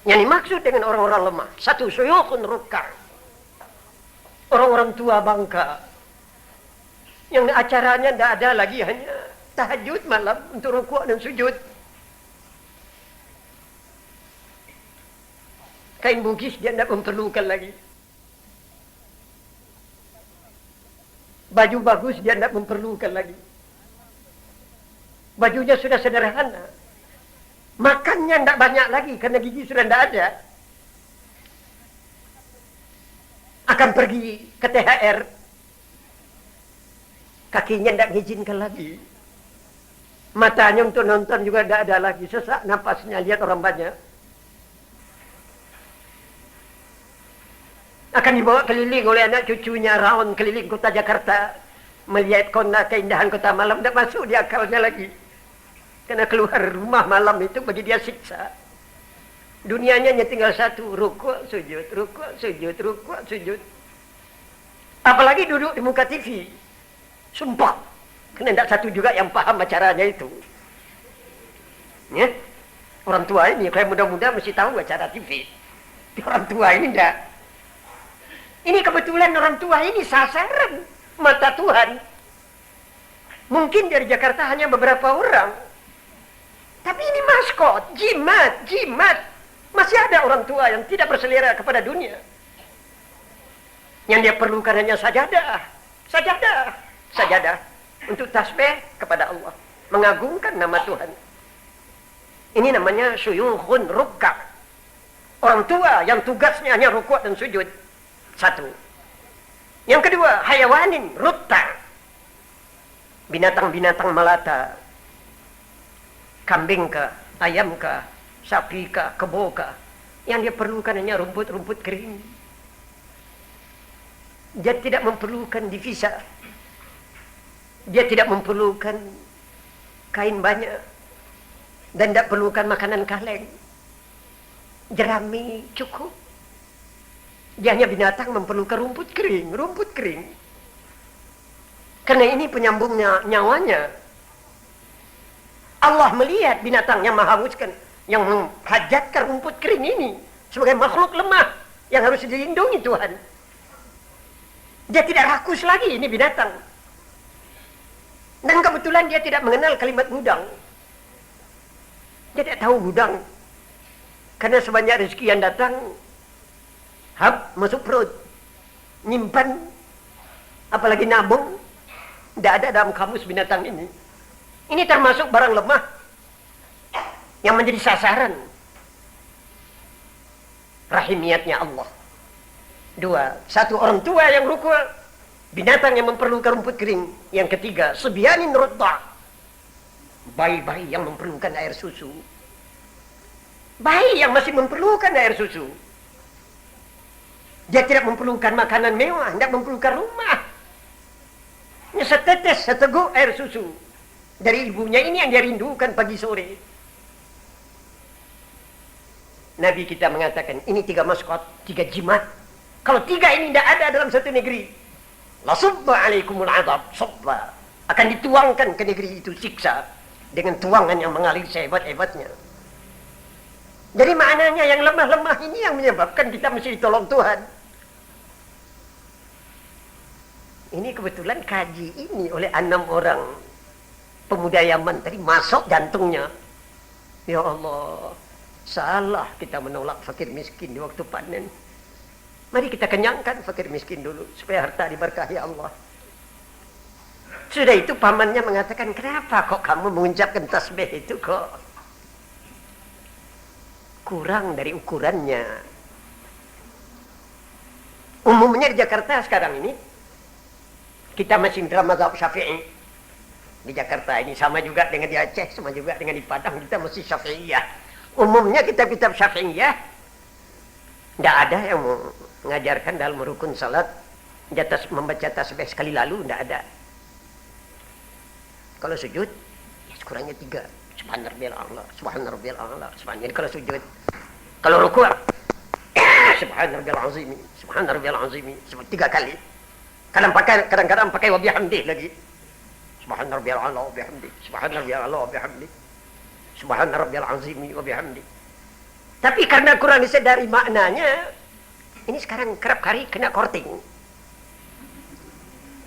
Yang dimaksud dengan orang-orang lemah, satu, syuyukhun rukka, orang-orang tua bangka, yang acaranya tidak ada lagi, hanya tahajud malam untuk rukuk dan sujud. Kain bugis dia tidak memerlukan lagi. Baju bagus dia tidak memerlukan lagi. Bajunya sudah sederhana. Makannya tidak banyak lagi karena gigi sudah tidak ada. Akan pergi ke THR. Kakinya tidak mengizinkan lagi. Matanya untuk nonton juga tidak ada lagi. Sesak napasnya lihat orang banyak. Akan dibawa keliling oleh anak cucunya, round keliling kota Jakarta, melihat keindahan kota malam. Tidak masuk di akalnya lagi. Karena keluar rumah malam itu bagi dia siksa. Dunianya hanya tinggal satu, rukuk, sujud, rukuk, sujud, rukuk, sujud. Apalagi duduk di muka TV. Sumpah. Karena tidak satu juga yang paham acaranya itu. Ya? Orang tua ini, kalau muda-muda mesti tahu acara TV. Orang tua ini tidak. Ini kebetulan orang tua ini sasaran mata Tuhan. Mungkin dari Jakarta hanya beberapa orang. Tapi ini maskot, jimat. Masih ada orang tua yang tidak berselera kepada dunia. Yang dia perlukan hanya sajadah. Untuk tasbih kepada Allah. Mengagungkan nama Tuhan. Ini namanya syuyukhun rukka. Orang tua yang tugasnya hanya rukuk dan sujud. Satu. Yang kedua, hayawanin rutta. Binatang-binatang melata. Kambing kah, ayam kah, sapi kah, kebo kah. Yang dia perlukan hanya rumput-rumput kering. Dia tidak memerlukan divisa. Dia tidak memerlukan kain banyak. Dan tidak perlukan makanan kaleng. Jerami cukup. Dia hanya binatang memerlukan rumput kering. Karena ini penyambungnya nyawanya. Allah melihat binatang yang menghanguskan, yang menghajatkan rumput kering ini sebagai makhluk lemah yang harus dilindungi Tuhan. Dia tidak rakus lagi ini binatang. Dan kebetulan dia tidak mengenal kalimat gudang. Dia tidak tahu gudang. Karena sebanyak rezeki yang datang, masuk perut. Nyimpan, apalagi nabung, tidak ada dalam kamus binatang ini. Ini termasuk barang lemah yang menjadi sasaran rahimiyatnya Allah. Dua, satu orang tua yang rukuk, binatang yang memerlukan rumput kering. Yang ketiga, subyanin rutta, bayi-bayi yang memerlukan air susu. Bayi yang masih memerlukan air susu. Dia tidak memerlukan makanan mewah, tidak memerlukan rumah. Hanya setetes, seteguk air susu dari ibunya, ini yang dia rindukan pagi sore. Nabi kita mengatakan, ini 3 maskot, 3 jimat. Kalau 3 ini tidak ada dalam satu negeri, la subba alaikumul azab, subba. Akan dituangkan ke negeri itu siksa dengan tuangan yang mengalir sehebat-hebatnya. Jadi maknanya yang lemah-lemah ini yang menyebabkan kita mesti ditolong Tuhan. Ini kebetulan kaji ini oleh 6 orang pemuda Yaman tadi masuk jantungnya. Ya Allah, salah kita menolak fakir miskin di waktu panen. Mari kita kenyangkan fakir miskin dulu supaya harta diberkahi Allah. Sudah itu pamannya mengatakan, kenapa kok kamu mengucapkan tasbih itu kok kurang dari ukurannya. Umumnya di Jakarta sekarang ini kita masih dalam mazhab Syafi'i. Di Jakarta ini sama juga dengan di Aceh, sama juga dengan di Padang, kita masih Syafi'iyah. Umumnya kitab-kitab Syafi'iyah tidak ada yang mengajarkan dalam rukun salat di atas membaca tasbih sekali lalu, tidak ada. Kalau sujud, ya sekurangnya 3. Subhanarabbiyal a'la, subhanarabbiyal a'la, subhanallah. Kalau sujud, kalau rukuk, subhanarabbiyal azim, subhanarabbiyal azim, 3 kali. Kadang-kadang pakai wa bihamdih lagi. Subhanarabbiyal a'la wa bihamdih, subhanarabbiyal a'la wa bihamdih, subhanarabbiyal azim wa bihamdih. Tapi karena kurang disadari maknanya, ini sekarang kerap kali kena korting.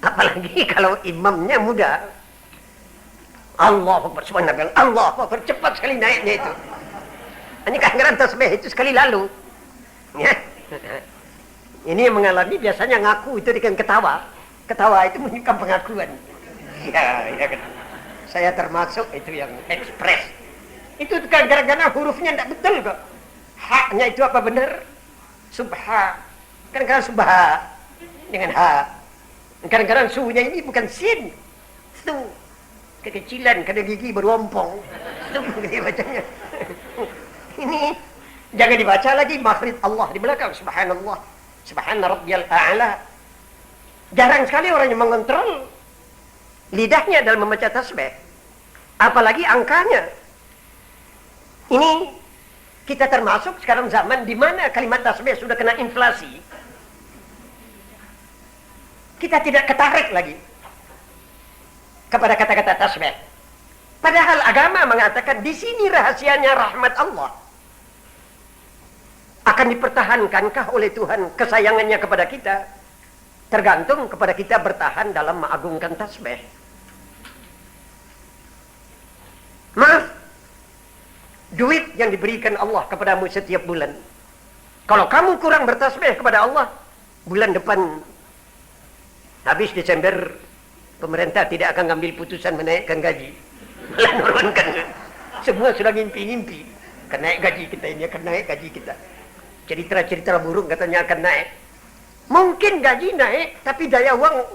Apalagi kalau imamnya muda. Allah Akbar, subhanallah, Allah Akbar, cepat sekali naiknya itu. Ini keanggaran tasbih itu sekali lalu. Ya. Ini yang mengalami biasanya ngaku itu dengan ketawa. Ketawa itu menunjukkan pengakuan. Ya kan. Saya termasuk itu yang ekspres. Itu gara-gara hurufnya tidak betul kok. Haknya itu apa benar? Subha. Kadang-kadang subha dengan ha. Kadang-kadang sunya ini bukan sin. Su. Kekecilan, kadang gigi berompong. Su bacanya. Ini jangan dibaca lagi mahrid Allah di belakang. Subhanallah. Subhana rabbiyal a'la. Jarang sekali orang yang mengontrol lidahnya dalam membaca tasbih. Apalagi angkanya. Ini kita termasuk sekarang zaman di mana kalimat tasbih sudah kena inflasi. Kita tidak ketarik lagi kepada kata-kata tasbih. Padahal agama mengatakan di sini rahasianya rahmat Allah. Akan dipertahankankah oleh Tuhan kesayangannya kepada kita? Tergantung kepada kita bertahan dalam mengagungkan tasbih. Maaf, duit yang diberikan Allah kepadamu setiap bulan. Kalau kamu kurang bertasbih kepada Allah, bulan depan habis Desember, pemerintah tidak akan ngambil putusan menaikkan gaji. Malah nurunkan. Semua sudah ngimpi-ngimpi. Akan naik gaji kita ini, akan naik gaji kita. Cerita-cerita burung katanya akan naik. Mungkin gaji naik, tapi daya uang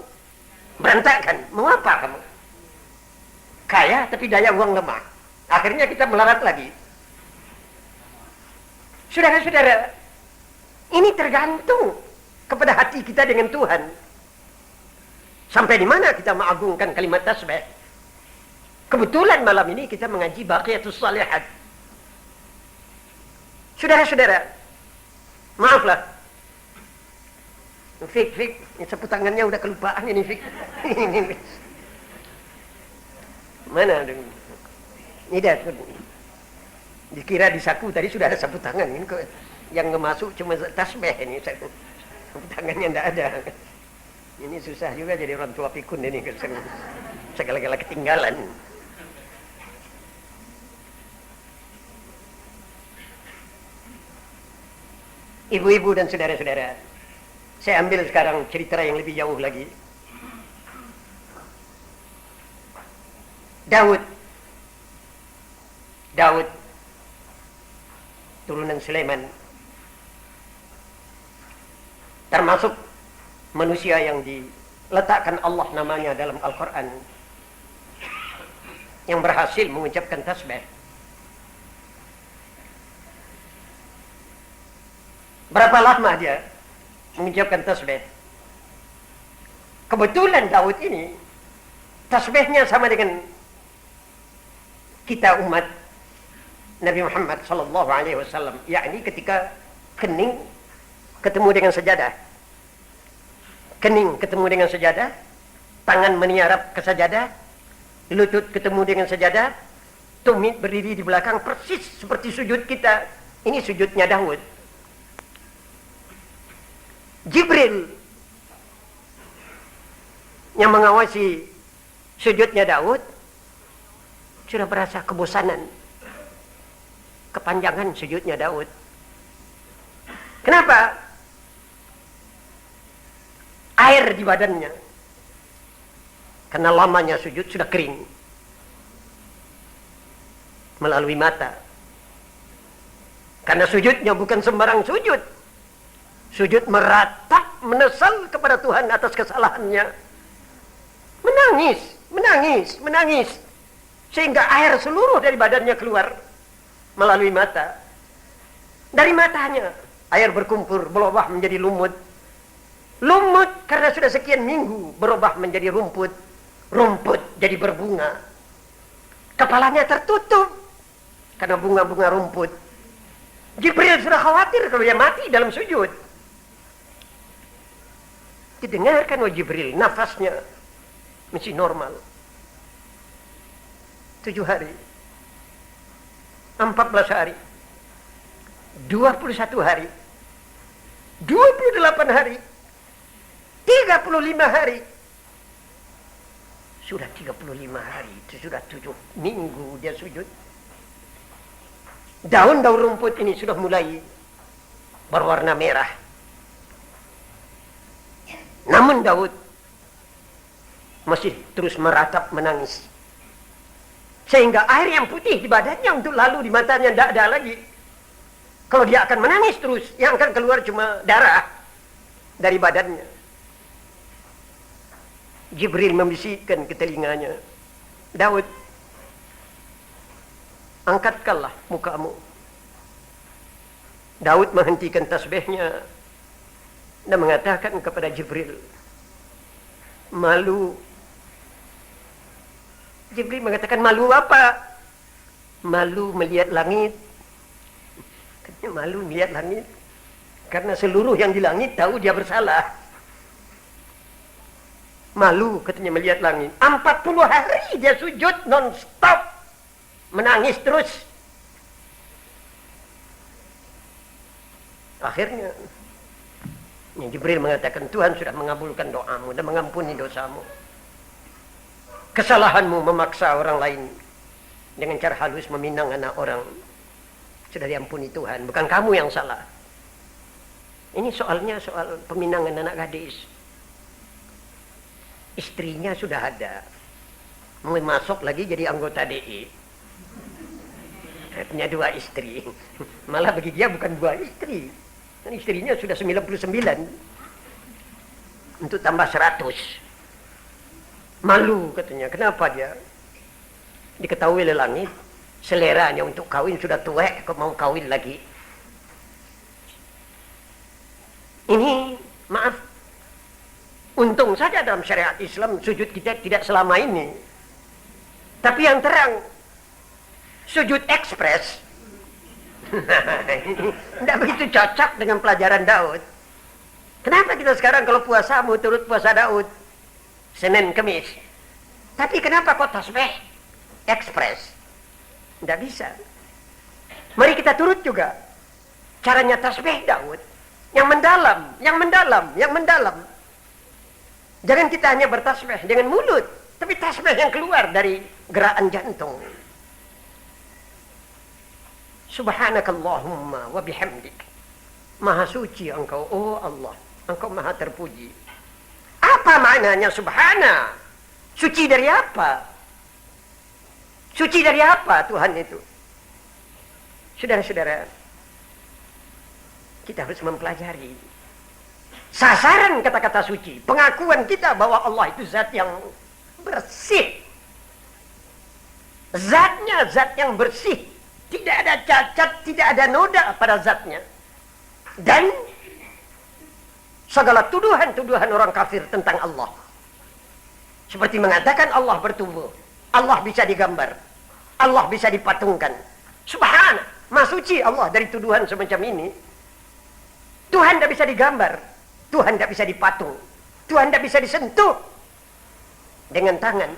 berantakan. Mau apa kamu? Kaya, tapi daya uang lemah. Akhirnya kita melarat lagi. Saudara-saudara, ini tergantung kepada hati kita dengan Tuhan. Sampai di mana kita mengagungkan kalimat tasbih. Kebetulan malam ini kita mengaji Baqiyatus Shalihat. Saudara-saudara, maaflah. Fik, sapu tangannya udah kelupaan ini, Fik. Mana? Ini dah. Dikira di saku tadi sudah ada sapu tangan. Ini kok yang masuk cuma tasbih ini. Sapu tangannya tidak ada. Ini susah juga jadi orang tua pikun ini. Segala-gala ketinggalan. Ibu-ibu dan saudara-saudara, saya ambil sekarang cerita yang lebih jauh lagi. Daud, turunan Sulaiman, termasuk manusia yang diletakkan Allah namanya dalam Al-Quran, yang berhasil mengucapkan tasbih. Berapa lama dia mengucapkan tasbih? Kebetulan Daud ini tasbihnya sama dengan kita umat Nabi Muhammad sallallahu alaihi wasallam, yakni ketika kening ketemu dengan sajadah. Kening ketemu dengan sajadah, tangan meniarap ke sajadah, lutut ketemu dengan sajadah, tumit berdiri di belakang persis seperti sujud kita. Ini sujudnya Daud. Jibril yang mengawasi sujudnya Daud sudah merasa kebosanan, kepanjangan sujudnya Daud. Kenapa? Air di badannya, karena lamanya sujud sudah kering melalui mata. Karena sujudnya bukan sembarang sujud. Sujud meratap, menesal kepada Tuhan atas kesalahannya. Menangis. Sehingga air seluruh dari badannya keluar melalui mata. Dari matanya, air berkumpul, berubah menjadi lumut. Lumut karena sudah sekian minggu berubah menjadi rumput. Rumput jadi berbunga. Kepalanya tertutup karena bunga-bunga rumput. Jibril sudah khawatir kalau dia mati dalam sujud. Didengarkan oleh Jibril, nafasnya masih normal. 7 hari, 14 hari, 21 hari, 28 hari, 35 hari. Sudah 35 hari, itu sudah 7 minggu dia sujud. Daun-daun rumput ini sudah mulai berwarna merah. Namun Daud masih terus meratap menangis. Sehingga air yang putih di badannya untuk lalu di matanya tidak ada lagi. Kalau dia akan menangis terus, yang akan keluar cuma darah dari badannya. Jibril membisikkan ke telinganya, Daud, angkatkanlah mukamu. Daud menghentikan tasbihnya dan mengatakan kepada Jibril, malu. Jibril mengatakan, malu apa? Malu melihat langit. Katanya malu melihat langit karena seluruh yang di langit tahu dia bersalah. Malu katanya melihat langit. 40 hari dia sujud non-stop, menangis terus. Akhirnya Jibril mengatakan, Tuhan sudah mengabulkan doamu dan mengampuni dosamu. Kesalahanmu memaksa orang lain dengan cara halus meminang anak orang, sudah diampuni Tuhan, bukan kamu yang salah. Ini soalnya soal peminangan anak gadis. Istrinya sudah ada, mau masuk lagi jadi anggota DI. Punya 2 istri. Malah bagi dia bukan 2 istri. Dan istrinya sudah 99. Untuk tambah 100. Malu katanya. Kenapa dia? Diketahui oleh langit, seleranya untuk kawin sudah tua, kok mau kawin lagi. Ini, maaf, untung saja dalam syariat Islam sujud kita tidak selama ini. Tapi yang terang, sujud ekspres tidak begitu cocok dengan pelajaran Daud. Kenapa kita sekarang kalau puasa mau turut puasa Daud, Senin Kemis? Tapi kenapa kok tasbih ekspres? Tidak bisa. Mari kita turut juga caranya tasbih Daud, yang mendalam, yang mendalam, yang mendalam. Jangan kita hanya bertasbih dengan mulut, tapi tasbih yang keluar dari gerakan jantung. Subhanakallahumma wa bihamdik. Maha suci engkau, oh Allah, engkau maha terpuji. Apa maknanya subhana? Suci dari apa? Suci dari apa Tuhan itu? Saudara-saudara, kita harus mempelajari sasaran kata-kata suci, pengakuan kita bahwa Allah itu zat yang bersih. Zatnya zat yang bersih, tidak ada cacat, tidak ada noda pada zatnya. Dan segala tuduhan-tuduhan orang kafir tentang Allah, seperti mengatakan Allah bertubuh, Allah bisa digambar, Allah bisa dipatungkan. Subhana, maha suci Allah dari tuduhan semacam ini. Tuhan tidak bisa digambar, Tuhan tidak bisa dipatung, Tuhan tidak bisa disentuh dengan tangan,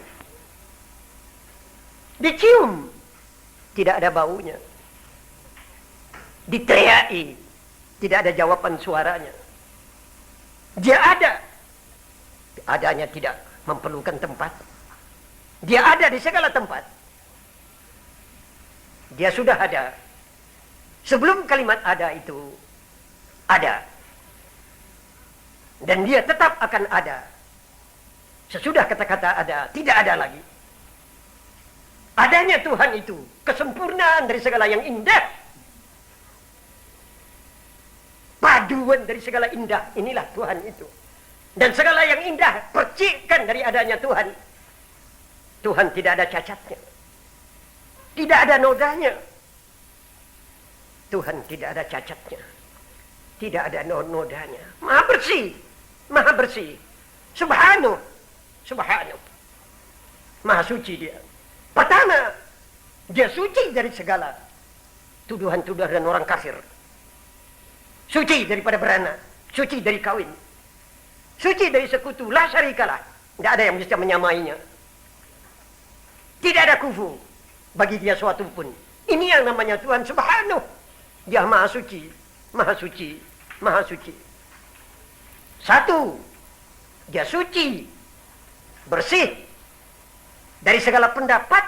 dicium, tidak ada baunya, diteriaki, tidak ada jawaban suaranya. Dia ada, adanya tidak memerlukan tempat. Dia ada di segala tempat. Dia sudah ada sebelum kalimat ada itu ada, dan dia tetap akan ada sesudah kata-kata ada tidak ada lagi. Adanya Tuhan itu kesempurnaan dari segala yang indah, paduan dari segala indah, inilah Tuhan itu. Dan segala yang indah percikan dari adanya Tuhan. Tuhan tidak ada cacatnya, tidak ada nodanya. Tuhan tidak ada cacatnya, tidak ada nodanya. Maha bersih, maha bersih. Subhanahu, subhanahu, maha suci dia. Pertama, dia suci dari segala tuduhan-tuduhan orang kafir. Suci daripada beranak, suci dari kawin, suci dari sekutu, la syarikalah, tidak ada yang bisa menyamainya. Tidak ada kufu bagi dia suatu pun. Ini yang namanya Tuhan Subhanahu. Dia maha suci, maha suci, maha suci. Satu, dia suci, bersih dari segala pendapat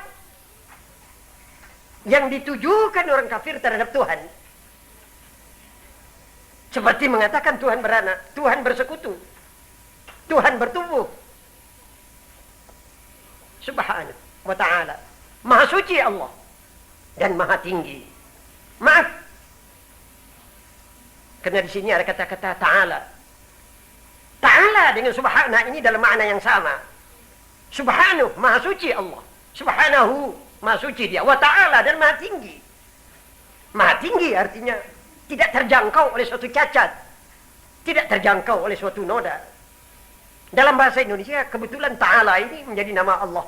yang ditujukan orang kafir terhadap Tuhan. Seperti mengatakan Tuhan beranak, Tuhan bersekutu, Tuhan bertubuh. Subhanahu wa ta'ala. Maha suci Allah dan maha tinggi. Maaf, karena di sini ada kata-kata ta'ala. Ta'ala dengan subhana ini dalam makna yang sama. Subhanahu, maha suci Allah. Subhanahu, maha suci dia. Wa ta'ala, dan maha tinggi. Maha tinggi artinya tidak terjangkau oleh suatu cacat, tidak terjangkau oleh suatu noda. Dalam bahasa Indonesia kebetulan ta'ala ini menjadi nama Allah.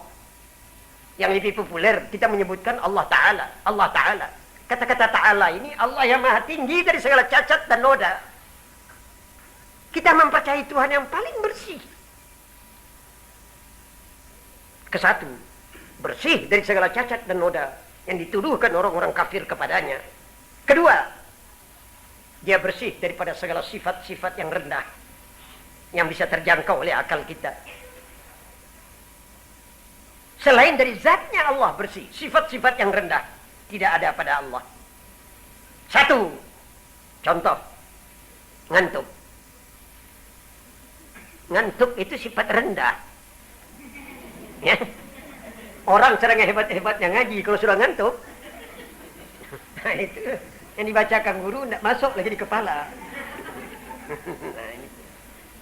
Yang lebih populer kita menyebutkan Allah Ta'ala. Allah Ta'ala. Kata-kata ta'ala ini Allah yang maha tinggi dari segala cacat dan noda. Kita mempercayai Tuhan yang paling bersih. Kesatu, bersih dari segala cacat dan noda yang dituduhkan orang-orang kafir kepadanya. Kedua, dia bersih daripada segala sifat-sifat yang rendah yang bisa terjangkau oleh akal kita. Selain dari zatnya Allah bersih, sifat-sifat yang rendah tidak ada pada Allah. Satu, contoh, ngantuk. Ngantuk itu sifat rendah. Ya. Orang sedang hebat-hebatnya ngaji, kalau sudah ngantuk, nah itu yang dibacakan guru tidak masuk lagi di kepala. Nah, ini.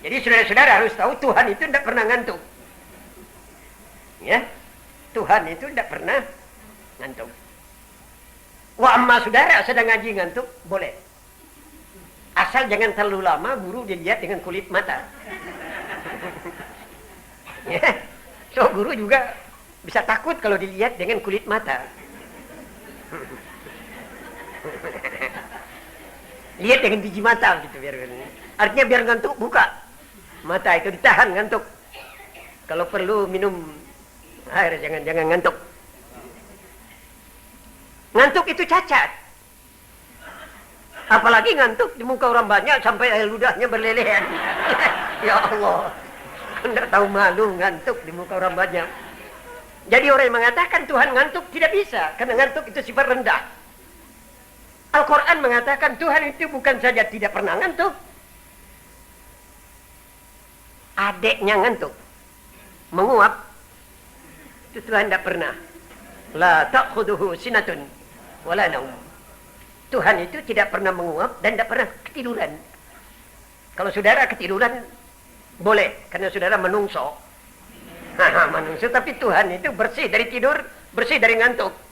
Jadi saudara-saudara harus tahu Tuhan itu tidak pernah ngantuk. Ya, Tuhan itu tidak pernah ngantuk. Wah, amma saudara sedang ngaji ngantuk, boleh. Asal jangan terlalu lama guru dilihat dengan kulit mata. Ya, so guru juga bisa takut kalau dilihat dengan kulit mata. Lihat dengan biji mata gitu biar. Artinya biar ngantuk buka mata itu, ditahan ngantuk. Kalau perlu minum air, jangan ngantuk. Ngantuk itu cacat. Apalagi ngantuk di muka orang banyak sampai air ludahnya berlelehan. Ya Allah, tidak tahu malu ngantuk di muka orang banyak. Jadi orang yang mengatakan Tuhan ngantuk tidak bisa, karena ngantuk itu sifat rendah. Al-Quran mengatakan Tuhan itu bukan saja tidak pernah ngantuk, adeknya ngantuk, menguap, itu Tuhan tidak pernah. La ta'khuduhu sinatun wala naum. Tuhan itu tidak pernah menguap dan tidak pernah ketiduran. Kalau saudara ketiduran boleh, karena saudara menungso. Menungso, tapi Tuhan itu bersih dari tidur, bersih dari ngantuk.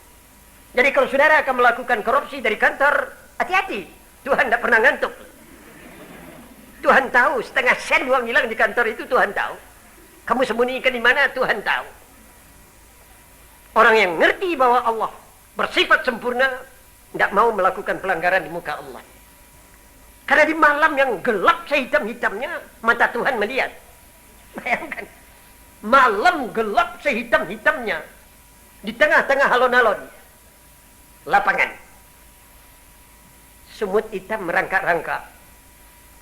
Jadi kalau saudara akan melakukan korupsi dari kantor, hati-hati. Tuhan tidak pernah ngantuk. Tuhan tahu, setengah sen uang hilang di kantor itu Tuhan tahu. Kamu sembunyikan di mana, Tuhan tahu. Orang yang ngerti bahwa Allah bersifat sempurna, tidak mau melakukan pelanggaran di muka Allah. Karena di malam yang gelap sehitam-hitamnya, mata Tuhan melihat. Bayangkan, malam gelap sehitam-hitamnya, di tengah-tengah alon-alon lapangan, semut hitam merangkak-rangkak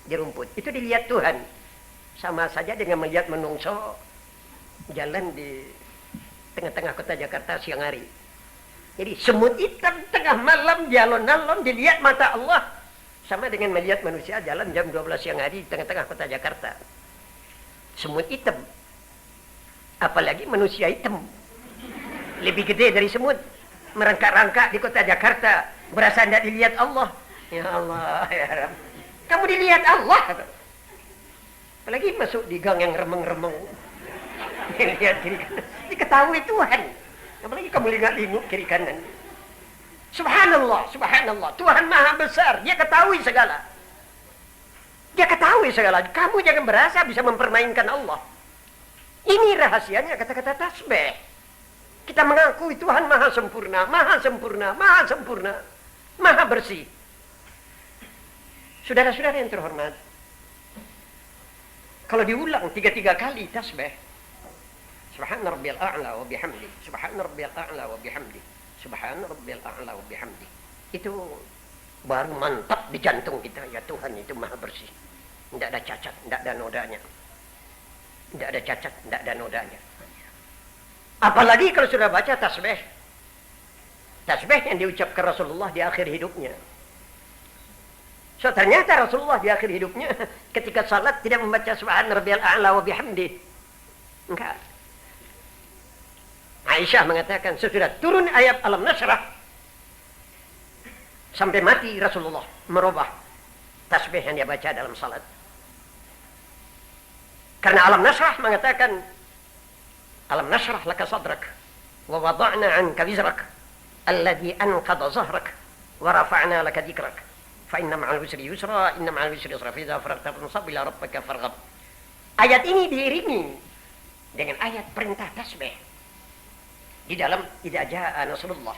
di rumput. Itu dilihat Tuhan. Sama saja dengan melihat menungso jalan di tengah-tengah kota Jakarta siang hari. Jadi semut hitam tengah malam di alon-alon dilihat mata Allah, sama dengan melihat manusia jalan jam 12 siang hari di tengah-tengah kota Jakarta. Semut hitam. Apalagi manusia hitam, lebih gede dari semut, merangkak-rangkak di kota Jakarta, berasa tidak dilihat Allah. Ya Allah, ya Rabb, kamu dilihat Allah. Apalagi masuk di gang yang remeng-remeng, dilihat kiri kanan, diketahui Tuhan. Apalagi kamu lihat-linguk kiri kanan. Subhanallah, subhanallah, Tuhan maha besar, dia ketahui segala. Dia ketahui segala. Kamu jangan berasa bisa mempermainkan Allah. Ini rahasianya kata-kata tasbih. Kita mengakui Tuhan maha sempurna, maha sempurna, maha sempurna, maha bersih. Saudara-saudara yang terhormat, kalau diulang 3 kali tasbih, Subhana rabbiyal a'la wa bihamdi, Subhana rabbiyal a'la wa bihamdi, Subhana rabbiyal a'la wa bihamdi, itu baru mantap di jantung kita. Ya Tuhan itu maha bersih, tidak ada cacat, tidak ada nodanya, tidak ada cacat, tidak ada nodanya. Apalagi kalau sudah baca tasbih, tasbih yang diucapkan Rasulullah di akhir hidupnya. So ternyata Rasulullah di akhir hidupnya ketika salat tidak membaca subhan rabbiyal a'la wa bihamdi. Enggak. Aisyah mengatakan sesudah turun ayat Alam Nasrah sampai mati Rasulullah merubah tasbih yang dia baca dalam salat. Karena Alam Nasrah mengatakan Alam nashrah laka sadrak wa wada'na 'anka wizrak alladhi anqadha zahrak wa rafa'na laka dhikrak fa inna ma'al usri yusra inna ma'al usri yusra fa idza faragta fansab ila rabbika farghab. Ayat ini diiringi dengan ayat perintah tasbih di dalam idza jaa nasrullah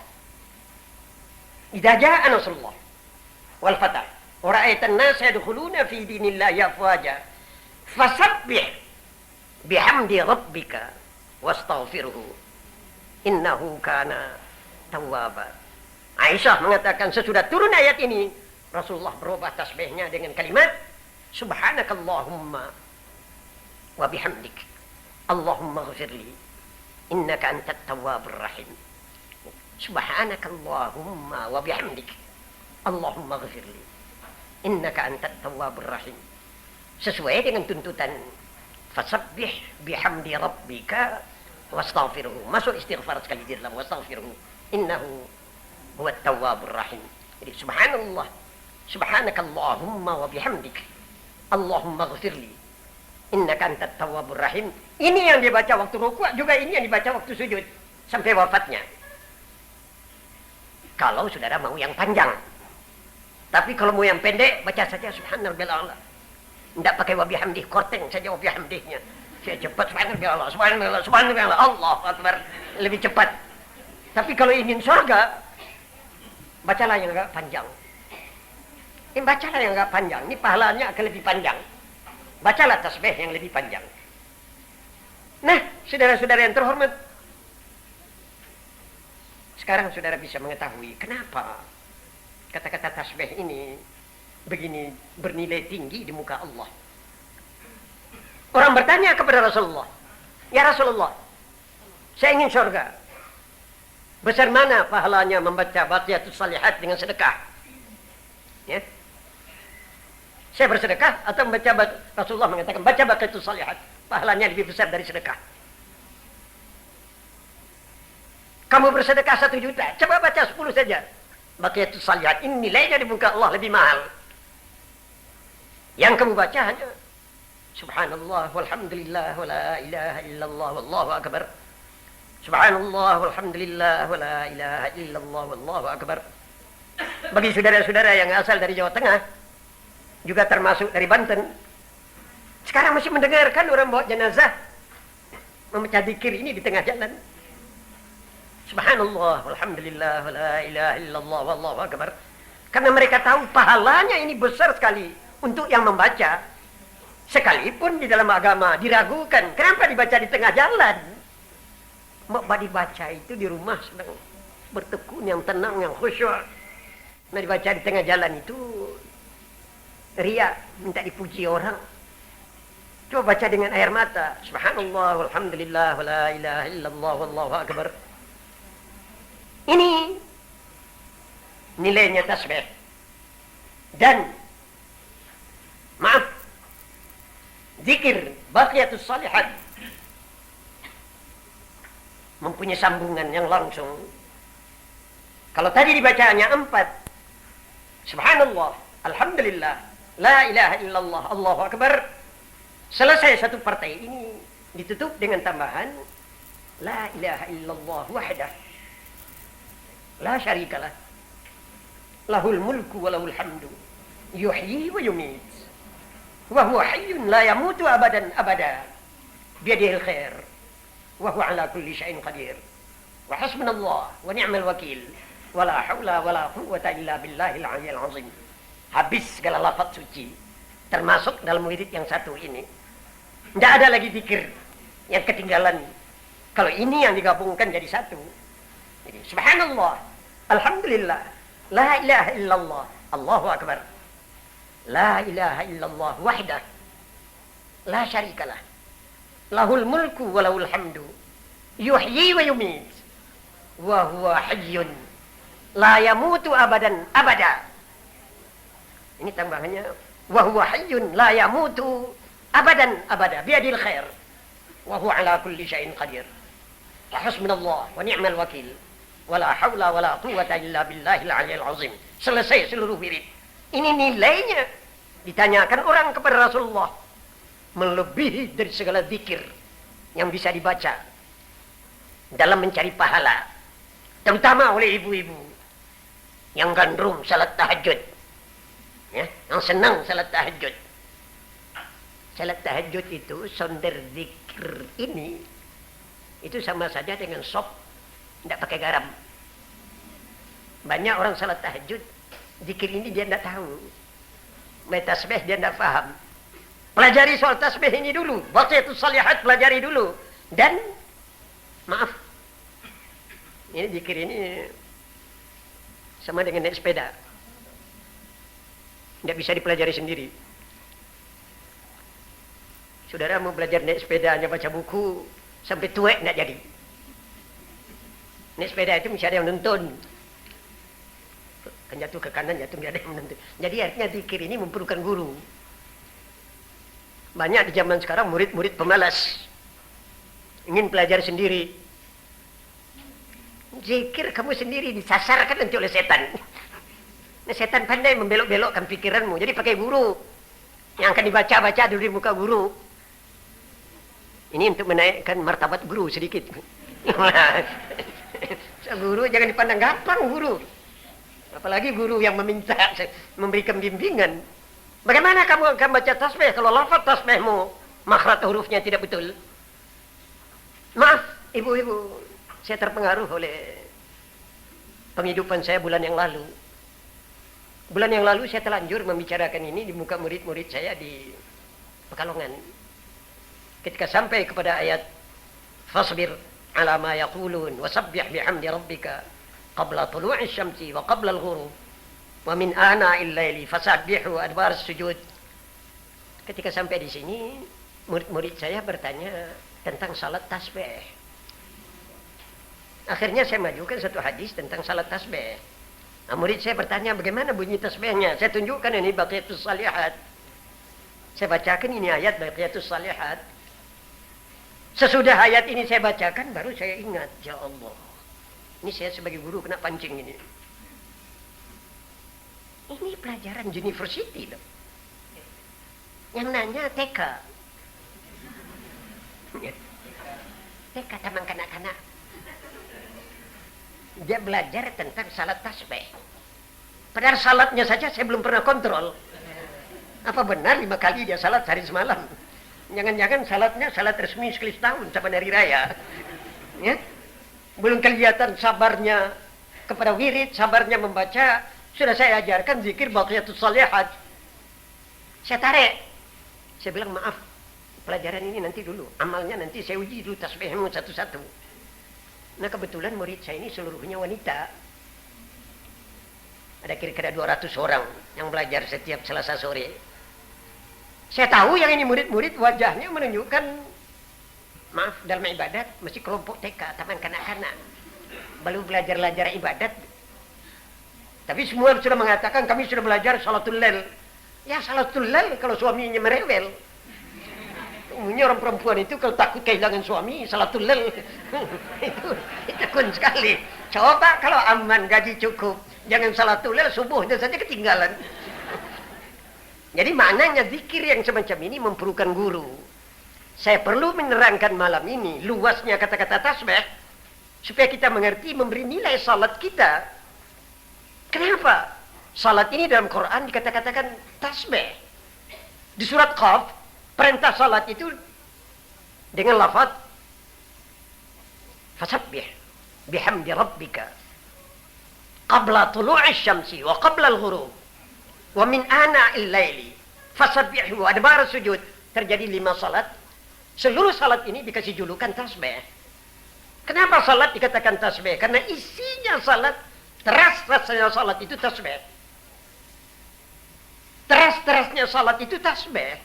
wal fath wa ra'aitan nasa yadkhuluna fi dinillahi afwaja fasabbih bihamdi rabbika wastaghfirhu innahu kana tawwaba. Aisyah mengatakan sesudah turun ayat ini Rasulullah berubah tasbihnya dengan kalimat subhanakallahumma wa bihamdik Allahumma ghfirli innaka antat tawwabur rahim. Subhanakallahumma wa bihamdik Allahumma ghfirli innaka antat tawwabur rahim. Sesuai dengan tuntutan fasabbih bihamdi rabbika wastaghfirhu. Masuk istighfar sekali di dalam wastaghfirhu innahu huwat tawwabur rahim. Jadi subhanallah, subhanakallahumma wa bihamdik Allahumma ghfirli innaka antat tawwabur rahim. Ini yang dibaca waktu rukuk, juga ini yang dibaca waktu sujud sampai wafatnya. Kalau saudara mau yang panjang. Tapi kalau mau yang pendek, baca saja subhanallah. Tidak pakai wa bihamdih, korteng saja wa bihamdihnya. Saya cepat subhanallah, subhanallah, subhanallah, Allah Akbar, lebih cepat. Tapi kalau ingin surga, bacalah yang agak panjang. Ini bacalah yang agak panjang, ini pahalanya akan lebih panjang. Bacalah tasbih yang lebih panjang. Nah, saudara-saudara yang terhormat, sekarang saudara bisa mengetahui kenapa kata-kata tasbih ini begini bernilai tinggi di muka Allah. Orang bertanya kepada Rasulullah, ya Rasulullah, saya ingin surga. Besar mana pahalanya membaca baqiyatus salihat dengan sedekah? Ya. Saya bersedekah atau membaca, Rasulullah mengatakan baca baqiyatus salihat, pahalanya lebih besar dari sedekah. Kamu bersedekah 1 juta, coba baca 10 saja. Baqiyatus salihat ini nilainya di muka Allah lebih mahal. Yang kamu baca hanya subhanallah walhamdulillah wa la ilaha illallah wallahu akbar. Subhanallah walhamdulillah wa la ilaha illallah wallahu akbar. Bagi saudara-saudara yang asal dari Jawa Tengah, juga termasuk dari Banten, sekarang masih mendengarkan orang bawa jenazah membaca zikir ini di tengah jalan. Subhanallah walhamdulillah wa la ilaha illallah wallahu akbar. Karena mereka tahu pahalanya ini besar sekali untuk yang membaca. Sekalipun di dalam agama diragukan, kenapa dibaca di tengah jalan? Mau dibaca itu di rumah sedang bertekun yang tenang, yang khusyuk. Nah, dibaca di tengah jalan itu riya, minta dipuji orang. Coba baca dengan air mata. Subhanallah walhamdulillah wa la ilaha illallah wallahu akbar. Ini nilainya tasbih. Dan maaf, zikir baqiyatus salihat mempunyai sambungan yang langsung. Kalau tadi dibacanya 4, subhanallah, alhamdulillah, la ilaha illallah, Allahu akbar, selesai satu partai ini ditutup dengan tambahan la ilaha illallah wahdah la syarikalah lahul mulku wa lahul hamdu yuhyi wa yumit wa huwa hayyun la yamutu abadan abada biyadihil khair wa huwa ala kulli syai'in qadir wa hasbunallah wa ni'mal wakil wa la hawla wa la quwwata illa billahil aliyyil azim. Habis segala lafaz suci, termasuk dalam wirid yang satu ini. Tidak ada lagi zikir yang ketinggalan. Kalau ini yang digabungkan jadi satu. Jadi subhanallah, alhamdulillah, la ilaha illallah, Allahu Akbar. La ilaha illallah wahdah. La syarikalah. Lahul mulku wa lahul hamdu. Yuhyi wa yumit. Wa huwa hayyun. La yamutu abadan abada. Ini tambahannya. Wa huwa hayyun la yamutu abadan abada. Biadil khair. Wa huwa ala kulli syai'in qadir. Hasbunallah wa ni'mal wakil. Wala haula wala quwwata illa billahil aliyyil azim. Selesai seluruh wirid. Ini nilainya. Ditanyakan orang kepada Rasulullah. Melebihi dari segala zikir yang bisa dibaca dalam mencari pahala. Terutama oleh ibu-ibu yang gandrung salat tahajud. Ya, yang senang salat tahajud. Salat tahajud itu sonder zikir ini itu sama saja dengan sop tidak pakai garam. Banyak orang salat tahajud, zikir ini dia tidak tahu. Tasbih dia tidak paham. Pelajari soal tasbih ini dulu. Baqiyatus Shalihat pelajari dulu. Dan, maaf, ini zikir ini sama dengan naik sepeda. Tidak bisa dipelajari sendiri. Saudara mau belajar naik sepeda hanya baca buku, sampai tua tidak jadi. Naik sepeda itu mesti ada yang nonton. Kan jatuh ke kanan, jatuh tidak ada yang menonton. Jadi artinya zikir ini memerlukan guru. Banyak di zaman sekarang murid-murid pemalas. Ingin belajar sendiri. Zikir kamu sendiri disasarkan nanti oleh setan. Nah, setan pandai membelok-belokkan pikiranmu. Jadi pakai guru. Yang akan dibaca-baca dulu di muka guru. Ini untuk menaikkan martabat guru sedikit. Guru jangan dipandang gampang guru. Apalagi guru yang meminta memberikan bimbingan. Bagaimana kamu akan baca tasbih kalau lafaz tasbihmu makhraj hurufnya tidak betul? Maaf, ibu-ibu, saya terpengaruh oleh penghidupan saya bulan yang lalu. Bulan yang lalu saya telanjur membicarakan ini di muka murid-murid saya di Pekalongan. Ketika sampai kepada ayat fasbir ala ma yaqulun wasabbih bihamdi rabbika qabla tulu'i syamsi wa qabla al-ghurub wa min ana'il laili fasabbihu adbar sujud. Ketika sampai di sini, murid-murid saya bertanya tentang salat tasbih. Akhirnya saya majukan satu hadis tentang salat tasbih. Nah, murid saya bertanya bagaimana bunyi tasbihnya. Saya tunjukkan ini Baqiyatus Shalihat. Saya bacakan ini ayat Baqiyatus Shalihat. Sesudah ayat ini saya bacakan, baru saya ingat, ya Allah. Ini saya sebagai guru kena pancing ini. Ini pelajaran university loh. Yang nanya TK. TK taman kanak-kanak. Dia belajar tentang salat tasbih. Padahal salatnya saja saya belum pernah kontrol. Apa benar 5 kali dia salat sehari semalam? Jangan-jangan salatnya salat resmi sekali setahun sama hari raya. Ya? Belum kelihatan sabarnya kepada wirid, sabarnya membaca. Sudah saya ajarkan zikir Baqiyatus Shalihat. Saya tarik. Saya bilang maaf, pelajaran ini nanti dulu. Amalnya nanti saya uji dulu tasbihmu satu-satu. Nah kebetulan murid saya ini seluruhnya wanita. Ada kira-kira 200 orang yang belajar setiap Selasa sore. Saya tahu yang ini murid-murid wajahnya menunjukkan, maaf, dalam ibadat masih kelompok TK, taman kanak-kanak. Baru belajar-belajar ibadat. Tapi semua sudah mengatakan kami sudah belajar salatul lail. Ya salatul lail kalau suaminya merewel. Umumnya orang perempuan itu kalau takut kehilangan suami, salatul lail. itu kun sekali. Coba kalau aman, gaji cukup, jangan salatul lail, subuhnya saja ketinggalan. Jadi maknanya zikir yang semacam ini memerlukan guru. Saya perlu menerangkan malam ini luasnya kata-kata tasbih supaya kita mengerti memberi nilai salat kita. Kenapa? Salat ini dalam Quran dikatakan tasbih. Di surat Qaf, perintah salat itu dengan lafaz fasabbih bihamdi rabbika qabla tulu'i syamsi wa qabla al-ghurub wa min ana'il laili fasabbihu adbar sujud. Terjadi 5 salat. Seluruh salat ini dikasih julukan tasbih. Kenapa salat dikatakan tasbih? Karena isinya salat, teras rasanya salat itu tasbih. Teras-terasnya salat itu tasbih.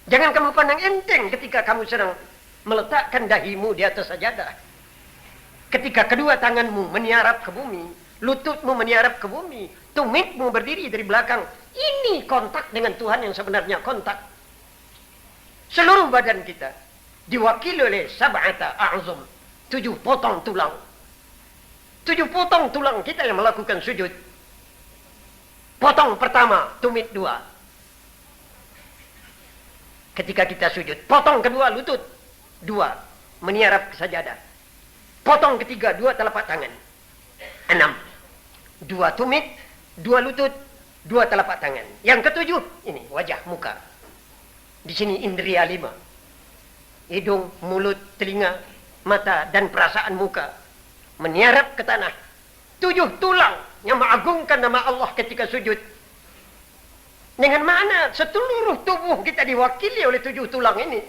Jangan kamu pandang enteng ketika kamu sedang meletakkan dahimu di atas sajadah. Ketika kedua tanganmu meniarap ke bumi, lututmu meniarap ke bumi, tumitmu berdiri dari belakang. Ini kontak dengan Tuhan yang sebenarnya kontak. Seluruh badan kita diwakili oleh sab'ata a'zum, 7 potong tulang. 7 potong tulang kita yang melakukan sujud. Potong pertama, tumit 2. Ketika kita sujud, potong kedua lutut 2, meniarap ke sajadah. Potong ketiga 2 telapak tangan 6, 2 tumit, 2 lutut, 2 telapak tangan. Yang ketujuh ini wajah muka. Di sini indria 5, hidung, mulut, telinga, mata dan perasaan muka meniarap ke tanah. 7 tulang yang mengagungkan nama Allah ketika sujud. Dengan mana seluruh tubuh kita diwakili oleh 7 tulang ini.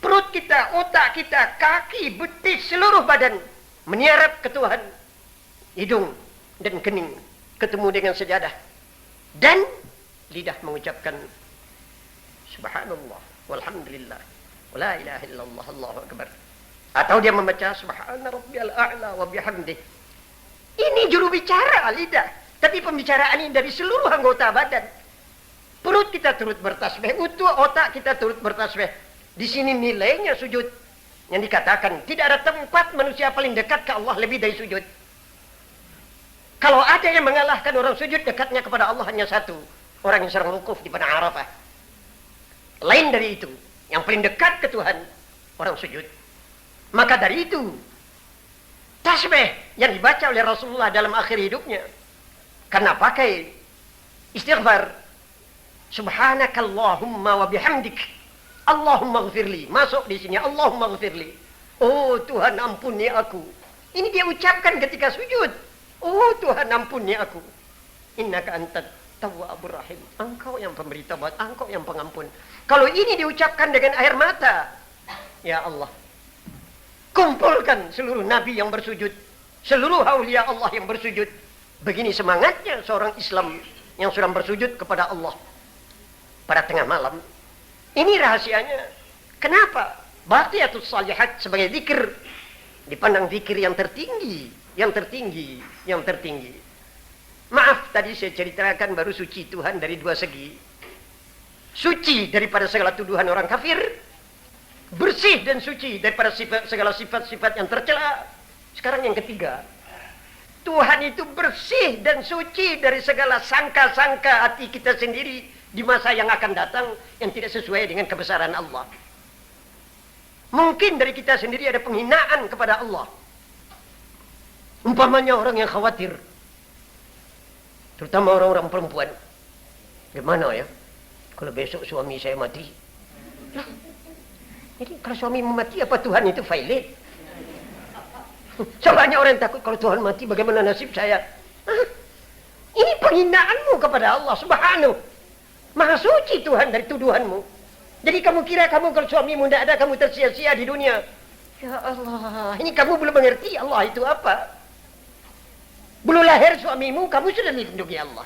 Perut kita, otak kita, kaki, betis, seluruh badan meniarap ke Tuhan. Hidung dan kening ketemu dengan sejadah. Dan lidah mengucapkan subhanallah, walhamdulillah, wala ilaha illallah, Allahu akbar. Atau dia membaca subhana rabbiyal a'la wa bihamdih. Ini juru bicara lidah, tapi pembicaraan ini dari seluruh anggota badan. Perut kita turut bertasbih, utuh otak kita turut bertasbih. Di sini nilainya sujud. Yang dikatakan tidak ada tempat manusia paling dekat ke Allah lebih dari sujud. Kalau ada yang mengalahkan orang sujud, dekatnya kepada Allah hanya satu, orang yang sedang wukuf di padang Arafah. Lain dari itu, yang paling dekat ke Tuhan, orang sujud. Maka dari itu, tasbih yang dibaca oleh Rasulullah dalam akhir hidupnya, karena pakai istighfar, subhanakallahumma wa bihamdik, Allahumma ghfirli. Masuk di sini, Allahumma ghfirli. Oh Tuhan, ampuni aku. Ini dia ucapkan ketika sujud. Oh Tuhan, ampuni aku. Innaka antat tawwabur rahim. Engkau yang pemberi taubat, Engkau yang pengampun. Kalau ini diucapkan dengan air mata, ya Allah, kumpulkan seluruh nabi yang bersujud, seluruh aulia Allah yang bersujud. Begini semangatnya seorang Islam yang sedang bersujud kepada Allah pada tengah malam. Ini rahasianya. Kenapa Baqiyatus Shalihat sebagai zikir dipandang zikir yang tertinggi, yang tertinggi, yang tertinggi. Maaf, tadi saya ceritakan baru suci Tuhan dari 2 segi. Suci daripada segala tuduhan orang kafir, bersih dan suci daripada segala sifat-sifat yang tercela. Sekarang yang ketiga, Tuhan itu bersih dan suci dari segala sangka-sangka hati kita sendiri di masa yang akan datang yang tidak sesuai dengan kebesaran Allah. Mungkin dari kita sendiri ada penghinaan kepada Allah. Umpamanya orang yang khawatir, terutama orang-orang perempuan. Gimana ya kalau besok suami saya mati? Lah, jadi kalau suami mati apa Tuhan itu violet? Soalnya orang takut kalau Tuhan mati bagaimana nasib saya? Ini penghinaanmu kepada Allah Subhanahu. Maha suci Tuhan dari tuduhanmu. Jadi kamu kira kamu kalau suamimu tidak ada kamu tersia-sia di dunia. Ya Allah, ini kamu belum mengerti Allah itu apa. Belum lahir suamimu kamu sudah melindungi Allah.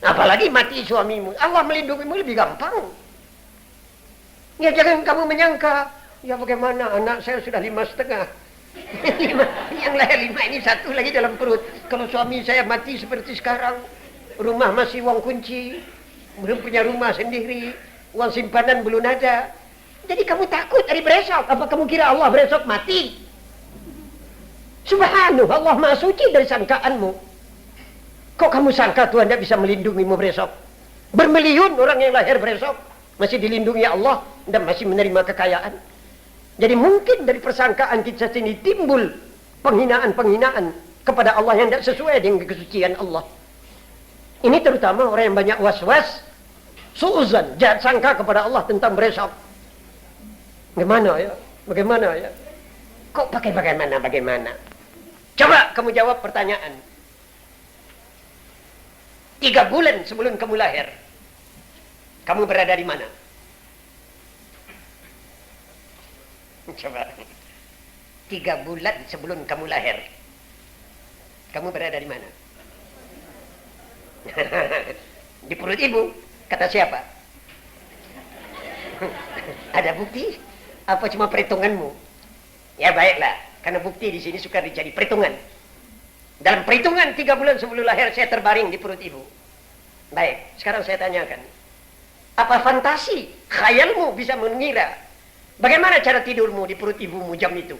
Apalagi mati suamimu, Allah melindungimu lebih gampang. Ya jangan kamu menyangka, ya bagaimana anak saya sudah 5,5. Yang lahir 5 ini 1 lagi dalam perut. Kalau suami saya mati seperti sekarang, rumah masih uang kunci, belum punya rumah sendiri, uang simpanan belum ada. Jadi kamu takut hari besok. Apa kamu kira Allah besok mati? Subhanahu, Allah maha suci dari sangkaanmu. Kok kamu sangka Tuhan tidak bisa melindungimu besok? Bermiliun orang yang lahir besok masih dilindungi Allah dan masih menerima kekayaan. Jadi mungkin dari persangkaan kita sini timbul penghinaan-penghinaan kepada Allah yang tidak sesuai dengan kesucian Allah. Ini terutama orang yang banyak was-was, suuzan, jahat sangka kepada Allah tentang besok. Bagaimana ya? Bagaimana ya? Kok pakai bagaimana? Coba kamu jawab pertanyaan. 3 bulan sebelum kamu lahir, kamu berada di mana? Coba. 3 bulan sebelum kamu lahir, kamu berada di mana? Di perut ibu. Kata siapa? Ada bukti? Apa cuma perhitunganmu? Ya baiklah, karena bukti di sini suka dicari perhitungan. Dalam perhitungan 3 bulan sebelum lahir saya terbaring di perut ibu. Baik, sekarang saya tanyakan. Apa fantasi, khayalmu bisa mengira bagaimana cara tidurmu di perut ibumu jam itu?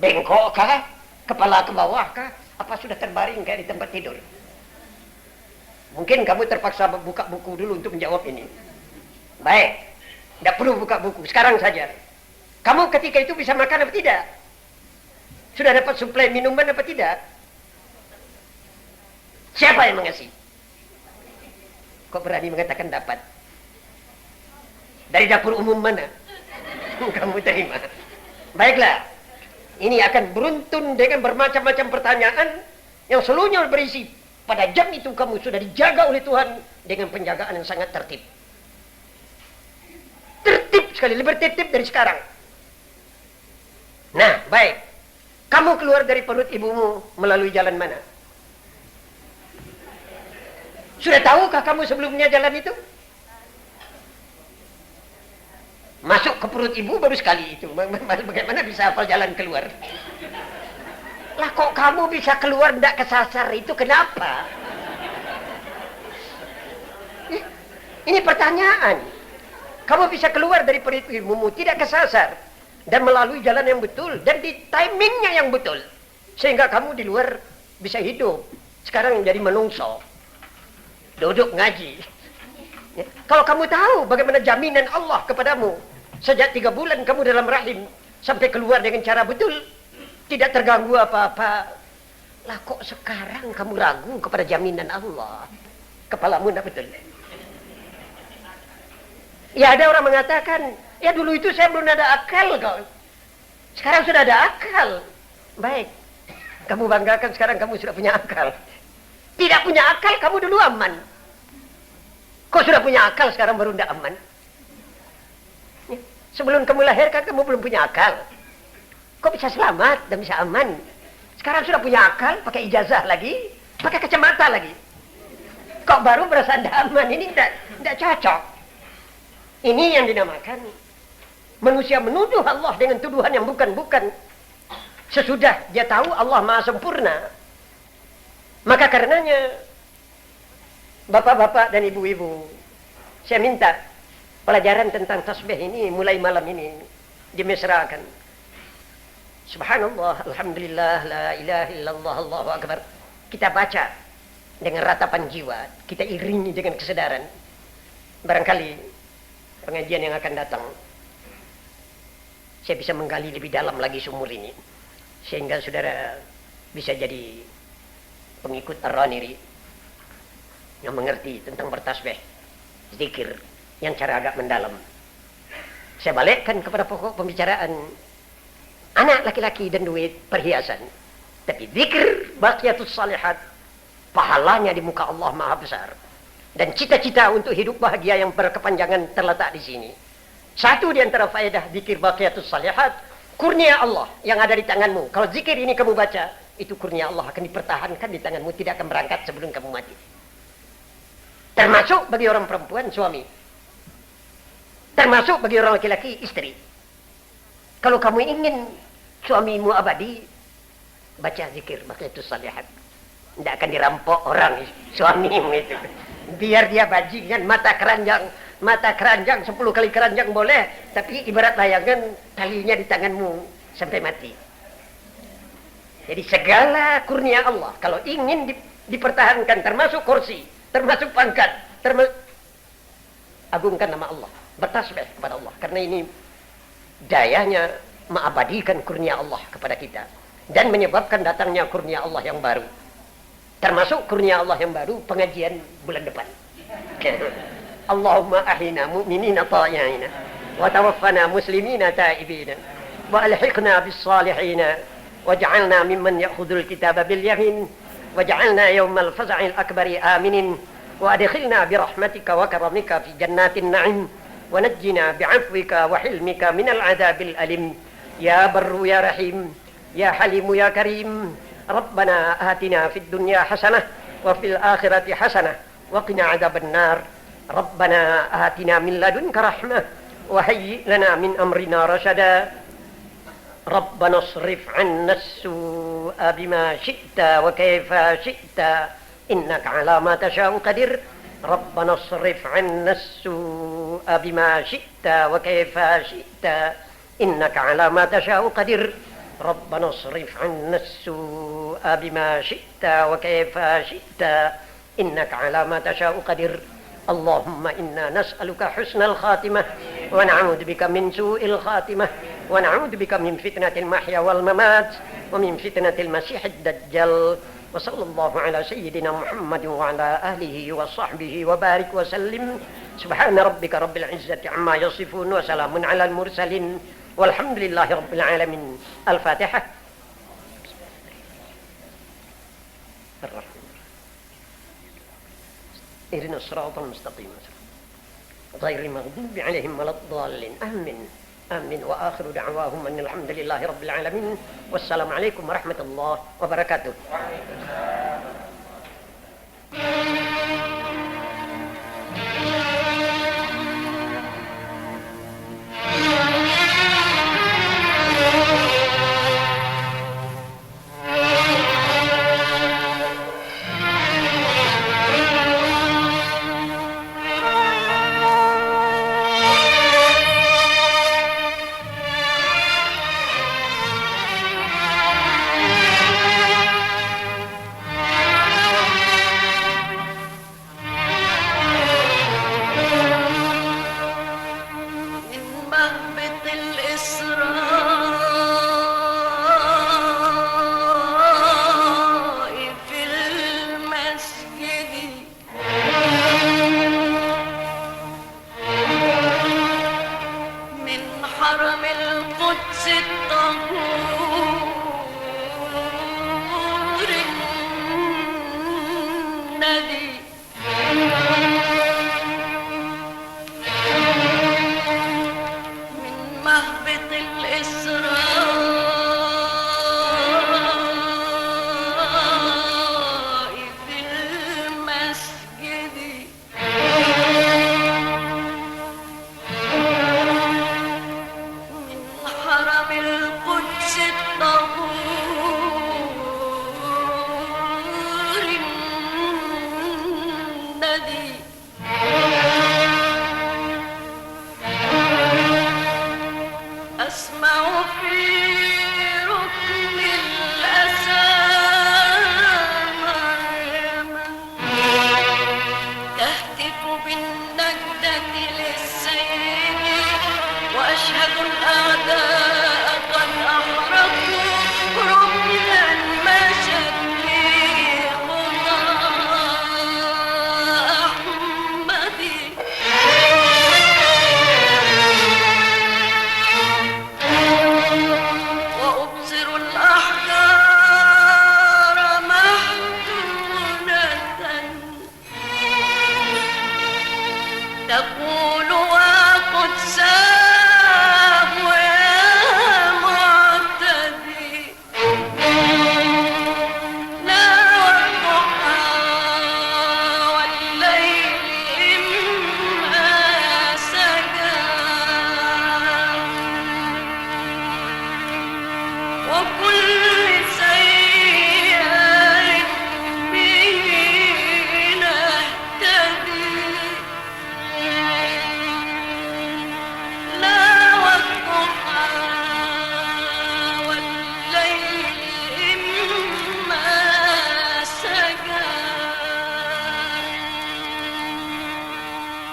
Bengkok kah? Kepala ke bawah kah? Apa sudah terbaring kayak di tempat tidur? Mungkin kamu terpaksa buka buku dulu untuk menjawab ini. Baik, tidak perlu buka buku, sekarang saja. Kamu ketika itu bisa makan apa tidak? Sudah dapat suplai minuman apa tidak? Siapa yang mengasih? Kok berani mengatakan dapat? Dari dapur umum mana? Kamu terima. Baiklah, ini akan beruntun dengan bermacam-macam pertanyaan yang seluruhnya berisi. Pada jam itu kamu sudah dijaga oleh Tuhan dengan penjagaan yang sangat tertib. Tertib sekali, lebih tertib dari sekarang. Nah, baik. Kamu keluar dari perut ibumu melalui jalan mana? Sudah tahukah kamu sebelumnya jalan itu? Masuk ke perut ibu baru sekali itu. Bagaimana bisa hafal jalan keluar? Lah kok kamu bisa keluar tidak kesasar itu kenapa? Ini pertanyaan. Kamu bisa keluar dari perut ibumu tidak kesasar dan melalui jalan yang betul dan di timingnya yang betul sehingga kamu di luar bisa hidup. Sekarang jadi menungso, duduk ngaji. Ya. Kalau kamu tahu bagaimana jaminan Allah kepadamu sejak 3 bulan kamu dalam rahim sampai keluar dengan cara betul, tidak terganggu apa-apa. Lah kok sekarang kamu ragu kepada jaminan Allah? Kepalamu tidak betul. Ya ada orang mengatakan, ya dulu itu saya belum ada akal kok. Sekarang sudah ada akal. Baik, kamu banggakan sekarang kamu sudah punya akal. Tidak punya akal kamu dulu aman. Kok sudah punya akal sekarang baru tidak aman? Ya, sebelum kamu lahir kan kamu belum punya akal. Kok bisa selamat dan bisa aman? Sekarang sudah punya akal, pakai ijazah lagi, pakai kacamata lagi. Kok baru merasa tidak aman? Ini tidak cocok. Ini yang dinamakan manusia menuduh Allah dengan tuduhan yang bukan-bukan. Sesudah dia tahu Allah Maha Sempurna. Maka karenanya, bapak-bapak dan ibu-ibu, saya minta pelajaran tentang tasbih ini mulai malam ini dimesrakan. Subhanallah, alhamdulillah, la ilaha illallah, Allahu akbar. Kita baca dengan ratapan jiwa, kita iringi dengan kesadaran. Barangkali pengajian yang akan datang saya bisa menggali lebih dalam lagi sumur ini sehingga saudara bisa jadi pengikut Ar-Raniri yang mengerti tentang bertasbih, zikir yang cara agak mendalam. Saya balikkan kepada pokok pembicaraan anak laki-laki dan duit perhiasan, tapi zikir baqiyatus salihat pahalanya di muka Allah Maha besar. Dan cita-cita untuk hidup bahagia yang berkepanjangan terletak di sini. Satu di antara faedah zikir baqiyatus salihat, kurnia Allah yang ada di tanganmu. Kalau zikir ini kamu baca, itu kurnia Allah akan dipertahankan di tanganmu, tidak akan berangkat sebelum kamu mati. Termasuk bagi orang perempuan suami. Termasuk bagi orang laki-laki istri. Kalau kamu ingin suamimu abadi, baca zikir baqiyatus salihat. Tidak akan dirampok orang suamimu itu. Biar dia bajingan, mata keranjang 10 kali keranjang boleh, tapi ibarat layangan talinya di tanganmu sampai mati. Jadi segala kurnia Allah kalau ingin dipertahankan, termasuk kursi, termasuk pangkat, agungkan nama Allah, bertasbih kepada Allah, karena ini dayanya mengabadikan kurnia Allah kepada kita dan menyebabkan datangnya kurnia Allah yang baru. Termasuk kurnia Allah yang baru pengajian bulan depan. Allahumma ahyina mu'minina ta'i'ina wa tawaffana muslimina ta'ibina wa alhiqna bis salihina waj'alna mimman ya'khudhul kitaba bil yamin waj'alna yawmal faz'il akbari aminin wa adkhilna bi rahmatika wa karamika fi jannatin na'im wa najjina bi'afwika wa hilmika minal 'adzabil alim ya barru ya rahim ya halim ya karim. ربنا آتنا في الدنيا حسنة وفي الآخرة حسنة وقنا عذاب النار. ربنا آتنا من لدنك رحمة وهيئ لنا من أمرنا رشدا. ربنا اصرف عنا السوء بما شئت وكيف شئت إنك على ما تشاء قدير. ربنا اصرف عنا السوء بما شئت وكيف شئت إنك على ما تشاء قدير. ربنا اصرف عنا السوء بما شئت وكيف شئت إنك على ما تشاء قدير. اللهم إنا نسألك حسن الخاتمة ونعوذ بك من سوء الخاتمة ونعوذ بك من فتنة المحيا والممات ومن فتنة المسيح الدجال. وصلى الله على سيدنا محمد وعلى آله وصحبه وبارك وسلم. سبحان ربك رب العزة عما يصفون وسلام على المرسلين والحمد لله رب العالمين. الفاتحة. اهدنا الصراط المستقيم غير المغضوب عليهم ولا الضالين. آمين آمين. وآخر دعواهم أن الحمد لله رب العالمين والسلام عليكم ورحمة الله وبركاته.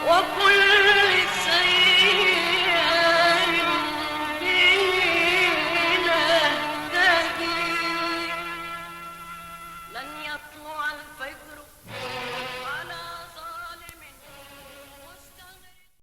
وكل